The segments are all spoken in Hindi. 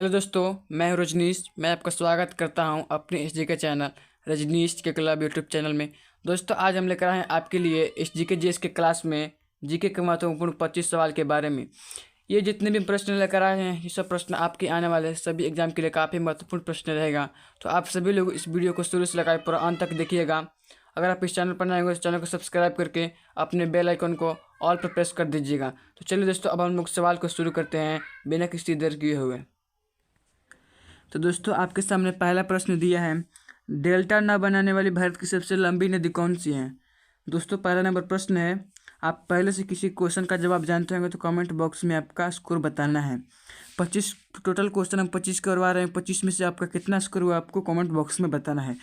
हेलो दोस्तों, मैं हूं रजनीश। मैं आपका स्वागत करता हूं अपने एस जी के चैनल रजनीश के क्लब यूट्यूब चैनल में। दोस्तों, आज हम लेकर आए हैं आपके लिए एस जी के जीएस के क्लास में जीके के महत्वपूर्ण 25 सवाल के बारे में। ये जितने भी प्रश्न लेकर आए हैं, ये सब प्रश्न आपके आने वाले सभी एग्जाम के लिए काफ़ी महत्वपूर्ण प्रश्न रहेगा। तो आप सभी लोग इस वीडियो को शुरू से लगाए पूरा अंत तक देखिएगा। अगर आप इस चैनल पर नए हो तो चैनल को सब्सक्राइब करके अपने बेल आइकन को ऑल पर प्रेस कर दीजिएगा। तो चलिए दोस्तों, अब हम लोग सवाल को शुरू करते हैं बिना किसी देर किए हुए। तो दोस्तों, आपके सामने पहला प्रश्न दिया है, डेल्टा न बनाने वाली भारत की सबसे लंबी नदी कौन सी है। दोस्तों, पहला नंबर प्रश्न है। आप पहले से किसी क्वेश्चन का जवाब जानते होंगे तो कमेंट बॉक्स में आपका स्कोर बताना है। 25 टोटल क्वेश्चन हम 25 करवा रहे हैं। 25 में से आपका कितना स्कोर हुआ आपको कमेंट बॉक्स में बताना है।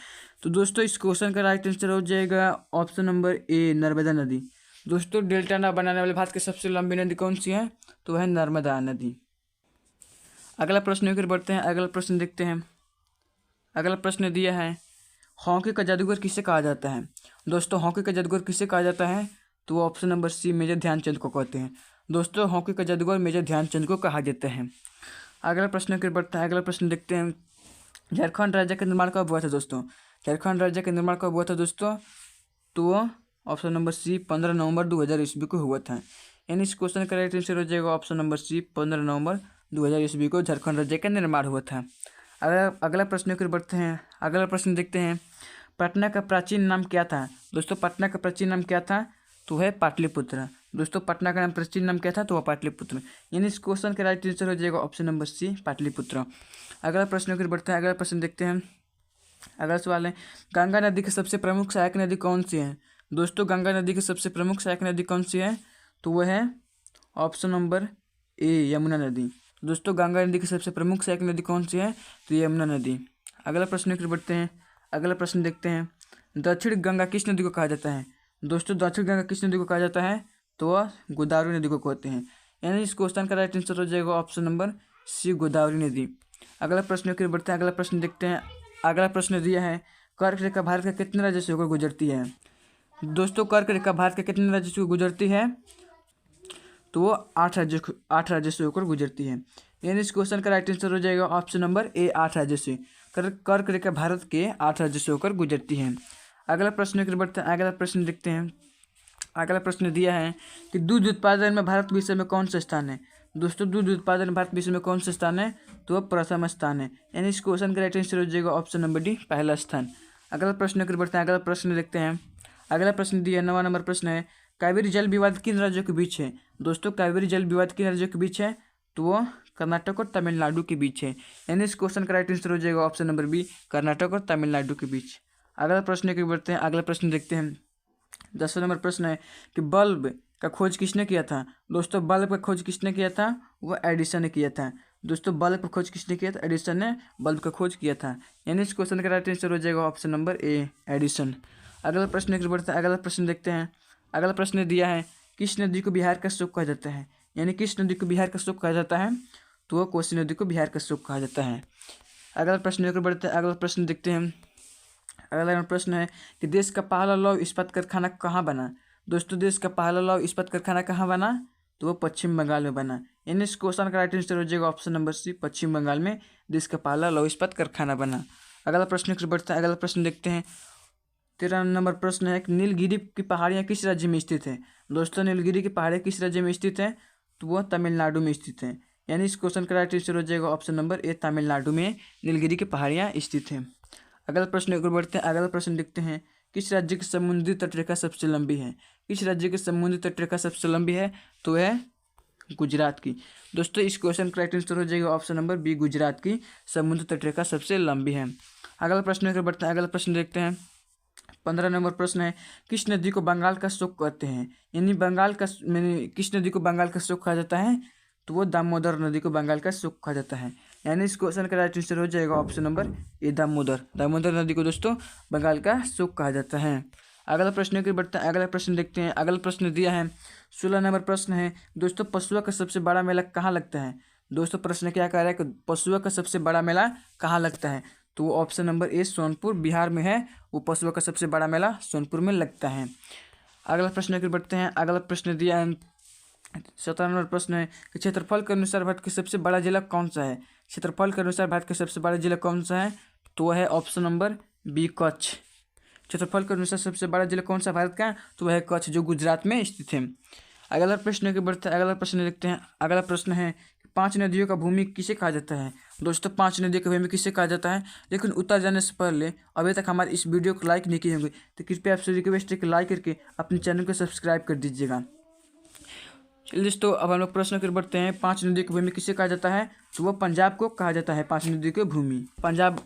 तो दोस्तों, इस क्वेश्चन का राइट आंसर हो जाएगा ऑप्शन नंबर ए, नर्मदा नदी। दोस्तों, डेल्टा न बनाने वाली भारत की सबसे लंबी नदी कौन सी है, तो वह नर्मदा नदी। अगला प्रश्न की बढ़ते हैं। अगला प्रश्न देखते हैं। अगला प्रश्न दिया है, हॉकी का जादूगर किसे कहा जाता है। दोस्तों, हॉकी का जादूगर किसे कहा जाता है, तो वो option number C, major Dhyan Chand को कहते हैं। दोस्तों, हॉकी का जादूगर मेजर ध्यानचंद को कहा जाता है। अगला प्रश्न की बढ़ते हैं। अगला प्रश्न देखते हैं, झारखंड राज्य का निर्माण कब हुआ था। दोस्तों, झारखंड राज्य का निर्माण कब हुआ था दोस्तों, तो वो ऑप्शन नंबर सी, 15 नवंबर 2000 ईस्वी को हुआ था। यानी इस क्वेश्चन का राइट आंसर हो जाएगा ऑप्शन नंबर सी, 15 नवंबर 2000 ईस्वी को झारखंड राज्य का निर्माण हुआ था। अगला प्रश्न की बढ़ते हैं। अगला प्रश्न देखते हैं, पटना का प्राचीन नाम क्या था। दोस्तों, पटना का प्राचीन नाम क्या था, तो है पाटलिपुत्र। दोस्तों, पटना का नाम प्राचीन नाम क्या था, तो वह पाटलिपुत्र। यानी इस क्वेश्चन का राइट आंसर हो जाएगा ऑप्शन नंबर सी, पाटलिपुत्र। अगला प्रश्न की बढ़ते हैं। अगला प्रश्न देखते हैं। अगला सवाल है, गंगा नदी की सबसे प्रमुख सहायक नदी कौन सी है। दोस्तों, गंगा नदी की सबसे प्रमुख सहायक नदी कौन सी है, तो वह है ऑप्शन नंबर ए, यमुना नदी। दोस्तों, गंगा नदी की सबसे प्रमुख सहायक नदी कौन सी है, तो यमुना नदी। अगला प्रश्न की बढ़ते हैं। अगला प्रश्न देखते हैं, दक्षिण गंगा किस नदी को कहा जाता है। दोस्तों, दक्षिण गंगा किस नदी को कहा जाता है, तो वह गोदावरी नदी को कहते हैं। यानी इस क्वेश्चन का राइट आंसर हो जाएगा ऑप्शन नंबर सी, गोदावरी नदी। अगला प्रश्न की बढ़ते हैं। अगला प्रश्न देखते हैं। अगला प्रश्न दिया है, कर्क रेखा भारत के कितने राज्यों से होकर गुजरती है। दोस्तों, कर्क रेखा भारत के कितने राज्यों से गुजरती है, तो वो 8 राज्यों से होकर गुजरती है। यानी इस क्वेश्चन का राइट आंसर हो जाएगा ऑप्शन नंबर ए, 8 राज्यों से। कर्क रेखा भारत के 8 राज्यों से होकर गुजरती है। अगला प्रश्न की बढ़ते हैं। अगला प्रश्न देखते हैं। अगला प्रश्न दिया है कि दूध उत्पादन में भारत विश्व में कौन सा स्थान है। दोस्तों, दूध उत्पादन में भारत विश्व में कौन सा स्थान है, तो वह प्रथम स्थान है। यानी इस क्वेश्चन का राइट आंसर हो जाएगा ऑप्शन नंबर डी, पहला स्थान। अगला प्रश्न की बढ़ते हैं। अगला प्रश्न देखते हैं। अगला प्रश्न दिया 9वां नंबर प्रश्न है, कावेरी जल विवाद किन राज्यों के बीच है। दोस्तों, कावेरी जल विवाद किन राज्यों के बीच है, तो वो कर्नाटक और तमिलनाडु के बीच है। यानी इस क्वेश्चन का राइट आंसर हो जाएगा ऑप्शन नंबर बी, कर्नाटक और तमिलनाडु के बीच। अगला प्रश्न की बढ़ते हैं। अगला प्रश्न देखते हैं। 10वां नंबर प्रश्न है कि बल्ब का खोज किसने किया था। दोस्तों, बल्ब का खोज किसने किया था, वो एडिसन ने किया था। दोस्तों, बल्ब का खोज किसने किया था, एडिसन ने बल्ब का खोज किया था। यानी इस क्वेश्चन का राइट आंसर हो जाएगा ऑप्शन नंबर ए, एडिसन। अगला प्रश्न की बढ़ते हैं। अगला प्रश्न देखते हैं। अगला प्रश्न दिया है, किस नदी को बिहार का शोक कहा जाता है। यानी किस नदी को बिहार का शोक कहा जाता है, तो वह कोसी नदी को बिहार का शोक कहा जाता है। अगला प्रश्न की बढ़ते हैं। अगला प्रश्न देखते हैं। अगला प्रश्न है कि देश का पहला लौह इस्पात कारखाना कहाँ बना। दोस्तों, देश का पहला लौह इस्पात कारखाना कहाँ बना, तो वो पश्चिम बंगाल में बना। यानी इस क्वेश्चन का राइट आंसर हो जाएगा ऑप्शन नंबर सी, पश्चिम बंगाल में देश का पहला लौह इस्पात कारखाना बना। अगला प्रश्न की बढ़ता है। अगला प्रश्न देखते हैं। 13 नंबर प्रश्न है कि नीलगिरी की पहाड़ियाँ किस राज्य में स्थित है। दोस्तों, नीलगिरी की पहाड़ियाँ किस राज्य में स्थित है, तो वह तमिलनाडु में स्थित है। यानी इस क्वेश्चन का राइट आंसर हो जाएगा ऑप्शन नंबर ए, तमिलनाडु में नीलगिरी की पहाड़ियाँ स्थित हैं। अगला प्रश्न एक और बढ़ते हैं। अगला प्रश्न देखते हैं, किस राज्य की समुद्री तटरेखा सबसे लंबी है। किस राज्य की समुद्री तटरेखा सबसे लंबी है, तो है गुजरात की। दोस्तों, इस क्वेश्चन का राइट आंसर हो जाएगा ऑप्शन नंबर बी, गुजरात की समुद्री तटरेखा सबसे लंबी है। अगला प्रश्न एक और बढ़ते हैं। अगला प्रश्न देखते हैं। 15 नंबर प्रश्न है, किस नदी को बंगाल का शोक कहते हैं। यानी किस नदी को बंगाल का शोक कहा जाता है, तो वो दामोदर नदी को बंगाल का शोक कहा जाता है। यानी इस क्वेश्चन का राइट आंसर हो जाएगा ऑप्शन नंबर ए, दामोदर नदी को दोस्तों बंगाल का शोक कहा जाता है। अगला प्रश्न की बढ़ता है। अगला प्रश्न देखते हैं। अगला प्रश्न दिया है 16 नंबर प्रश्न है, दोस्तों पशुआ का सबसे बड़ा मेला कहाँ लगता है। दोस्तों, प्रश्न क्या कह रहा है कि पशुआ का सबसे बड़ा मेला कहाँ लगता है, तो वो ऑप्शन नंबर ए, सोनपुर, बिहार में है। वो पशुआ का सबसे बड़ा मेला सोनपुर में लगता है। अगला प्रश्न की बढ़ते हैं। अगला प्रश्न दिया है 17 नंबर प्रश्न है कि क्षेत्रफल के अनुसार भारत का सबसे बड़ा जिला कौन सा है। क्षेत्रफल के अनुसार भारत का सबसे बड़ा जिला कौन सा है? तो वह है ऑप्शन नंबर बी, कच्छ। क्षेत्रफल के अनुसार सबसे बड़ा जिला कौन सा भारत का? तो वह है कच्छ, जो गुजरात में स्थित है। अगला प्रश्न के बढ़ते हैं, अगला प्रश्न देखते हैं। अगला प्रश्न है 5 नदियों का भूमि किसे कहा जाता है? दोस्तों 5 नदियों का भूमि किसे कहा जाता है? लेकिन उत्तर जाने से पहले अभी तक हमारे इस वीडियो को लाइक नहीं किए होंगे तो कृपया आपसे रिक्वेस्ट है कि लाइक करके अपने चैनल को सब्सक्राइब कर दीजिएगा। चलिए दोस्तों, अब हम लोग प्रश्न की ओर बढ़ते हैं। 5 नदियों की भूमि किसे कहा जाता है? तो वह पंजाब को कहा जाता है। 5 नदियों की भूमि पंजाब,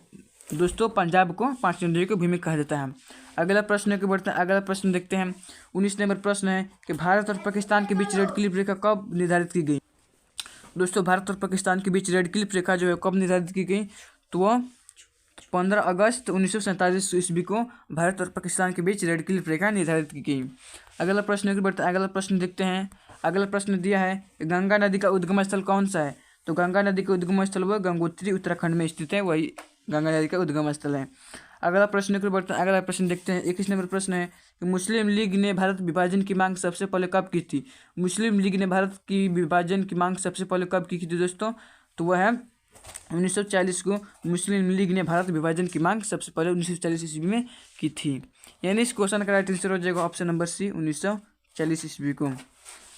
दोस्तों पंजाब को 5 नदियों की भूमि कहा जाता है। अगला प्रश्न की बढ़ते हैं। अगला प्रश्न देखते हैं। 19 नंबर प्रश्न है कि भारत और पाकिस्तान के बीच रेड क्लिफ रेखा कब निर्धारित की गई? दोस्तों भारत और पाकिस्तान के बीच रेड क्लिफ रेखा जो है कब निर्धारित की गई? तो वह 15 अगस्त 1947 ईस्वी को भारत और पाकिस्तान के बीच रेड क्लिफ रेखा निर्धारित की गई। अगला प्रश्न की बढ़ते हैं। अगला प्रश्न देखते हैं। अगला प्रश्न दिया है गंगा नदी का उद्गम स्थल कौन सा है? तो गंगा नदी का उद्गम स्थल वह गंगोत्री उत्तराखंड में स्थित है, वही गंगा नदी का उद्गम स्थल है। अगला प्रश्न की बढ़ते हैं। अगला प्रश्न देखते हैं। 21 नंबर प्रश्न है कि मुस्लिम लीग ने भारत विभाजन की मांग सबसे पहले कब की थी? मुस्लिम लीग ने भारत की विभाजन की मांग सबसे पहले कब की थी दोस्तों? तो वह है 1940 को मुस्लिम लीग ने भारत विभाजन की मांग सबसे पहले 1940 ईस्वी में की थी। यानी इस क्वेश्चन का राइट आंसर हो जाएगा ऑप्शन नंबर सी, 1940 ईस्वी को।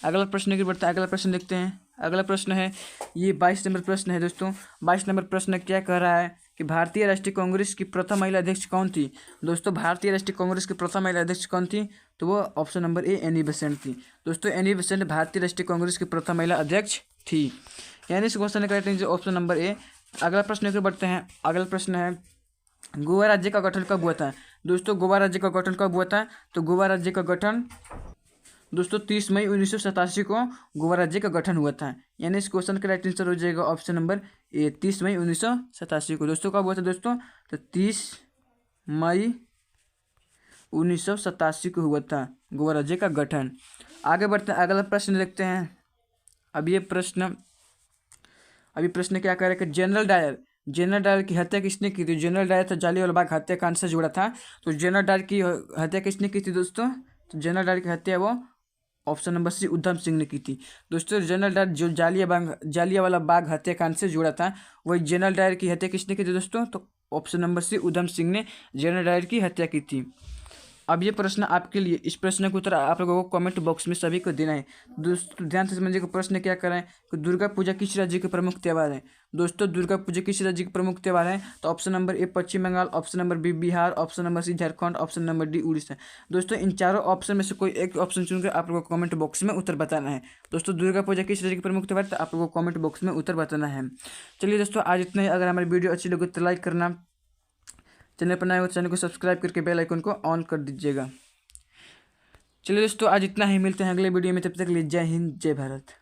अगला प्रश्न की बढ़ता है। अगला प्रश्न देखते हैं। अगला प्रश्न है, ये 22 नंबर प्रश्न है दोस्तों। 22 नंबर प्रश्न क्या कह रहा है कि भारतीय राष्ट्रीय कांग्रेस की प्रथम महिला अध्यक्ष कौन थी? दोस्तों भारतीय राष्ट्रीय कांग्रेस की प्रथम महिला अध्यक्ष कौन थी? तो वो ऑप्शन नंबर ए, एनी बेसेंट थी। दोस्तों एनी बेसेंट भारतीय राष्ट्रीय कांग्रेस की प्रथम महिला अध्यक्ष थी। यानी इस क्वेश्चन का राइट आंसर ऑप्शन नंबर ए। अगला प्रश्न की बढ़ते हैं। अगला प्रश्न है गोवा राज्य का गठन कब हुआ था? दोस्तों गोवा राज्य का गठन कब हुआ था? तो गोवा राज्य का गठन दोस्तों 30 मई 1987 को गोवा राज्य का गठन हुआ था। यानी इस क्वेश्चन का राइट आंसर हो जाएगा ऑप्शन नंबर ए, 30 मई 1987 को। दोस्तों कब हुआ था दोस्तों? तो 30 मई 1987 को हुआ था गोवा राज्य का गठन। आगे बढ़ते हैं। अगला प्रश्न देखते हैं। अभी प्रश्न क्या कह रहा है कि जनरल डायर की हत्या किसने की थी? जनरल डायर तो जालियांवाला बाग हत्याकांड से जुड़ा था। तो जनरल डायर की हत्या किसने की थी दोस्तों? तो जनरल डायर की हत्या वो ऑप्शन नंबर सी, उधम सिंह ने की थी। दोस्तों जनरल डायर जो जालियांवाला बाग हत्याकांड से जुड़ा था, वही जनरल डायर की हत्या किसने की थी दोस्तों? तो ऑप्शन नंबर सी, उधम सिंह ने जनरल डायर की हत्या की थी। अब ये प्रश्न आपके लिए, इस प्रश्न का उत्तर आप लोगों को कमेंट बॉक्स में सभी को देना है। दोस्तों ध्यान से समझिए कि प्रश्न क्या कर रहे हैं कि दुर्गा पूजा किस राज्य के प्रमुख त्यौहार है? दोस्तों दुर्गा पूजा किस राज्य के प्रमुख त्यौहार है? तो option number A Paschim Bangal, option number B Bihar, option number C Jharkhand, option number D Orissa. दोस्तों इन चारों ऑप्शन में से कोई एक ऑप्शन चुनकर आप लोगों को कमेंट बॉक्स में उत्तर बताना है। दोस्तों दुर्गा पूजा किस राज्य के प्रमुख त्यौहार है? तो आप लोगों को कमेंट बॉक्स में उत्तर बताना है। चलिए दोस्तों आज इतना ही। अगर हमारी वीडियो अच्छी लगे तो लाइक करना, चैनल पर नए हो तो चैनल को सब्सक्राइब करके बेल आइकन को ऑन कर दीजिएगा। चलिए दोस्तों आज इतना ही। मिलते हैं अगले वीडियो में, तब तक के लिए जय हिंद, जय भारत।